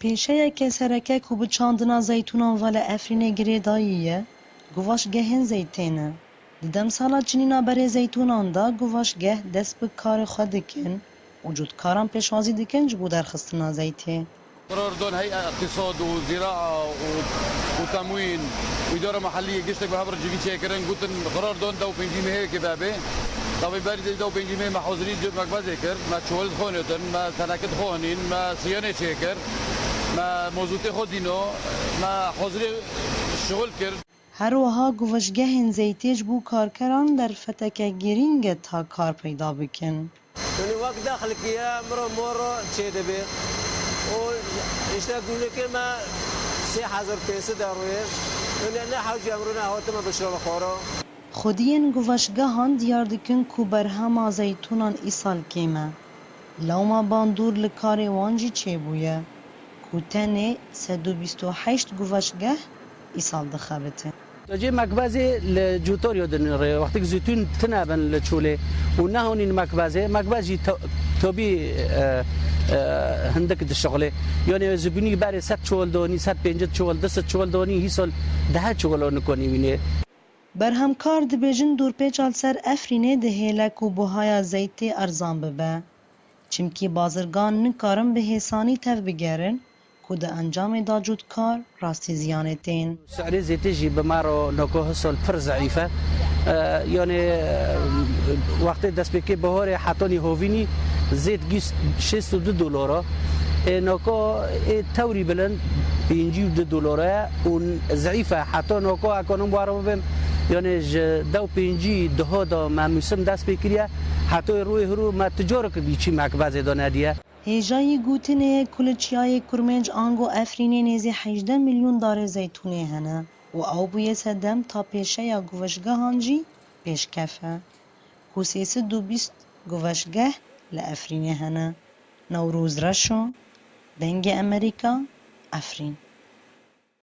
پیشه که سرکه کو به چاندنا زیتونان ولی افرینه گره داییه گواش گهن زیتینه دیدم سالا چنینا بره زیتونان دا گواش گه دست به کار خود دکن وجود کاران پیشوازی دکن جبو در خستنا زیته أردن هيئة اقتصاد وزراعة وتموين وإدارة محلية قشتك بهبر جيبي شاكرين قلت قرار دون دو بنجيمي هيك كبابي طبعا بارد دو بنجيمي ما حوزرين جب مكبازي كر ما شغل خونتن ما تناكد خونين ما صيانة شاكر ما موزوتي خودينو ما حوزري شغل كر هر وها گوشگهن زیتیج بو کارکران در فتکه گرینگ تا کار پیدا بکن يعني وقت داخل كيا مرة شيء دبي واشتاق لك ما 3000 پیسه دارویش يعني لا حاجة أمرنا هو تما بشرب خورا خودین گوشگهان دیار دکن کو برهما زیتونان ایسال کیمه لوما باندور لکار وانجی چه بویه کو تنه 128 گوشگه ایسال دخبته تجي مكبازي لجوتوريو دنر وقت زيتون تنابن لتشولي ونهون مكبازي توبي هندك الشغله يعني زبوني باري ست شغل دوني ست بنجت شغل دست شغل دوني هيسول ده شغل نكوني ويني برهم کار دبیجن دور پیچال سر افرینه ده هیلک و بوهای زیت ارزان ببه چمکی بازرگان نکارم به حسانی تف بگرن که ده انجام داجود کار راستی زیانتین سعر زيت يجي بمارو نوكو هسول پر ضعيفه يعني وقت دست بكي بهوري حطوني هوفيني زيت جيس 62 دولار نوكو توري بلن بينجيو $2 وضعيفه حتى نوكو اكونوم بارو بم يعني دو بينجي دهودا ما موسم دست بكريا حتى روي ما تجارك بيچي مكبازه دوناديه هیجای گوتنه کلچیای کرمنج آنگو افرینه نیزی 18 میلیون داره زیتونه هنه و او بوی سدم تا پیشه یا گوشگه هانجی پیش کفه کوسیس 220 گوشگه لافرینه هنه نوروز رشو بنگ امریکا افرین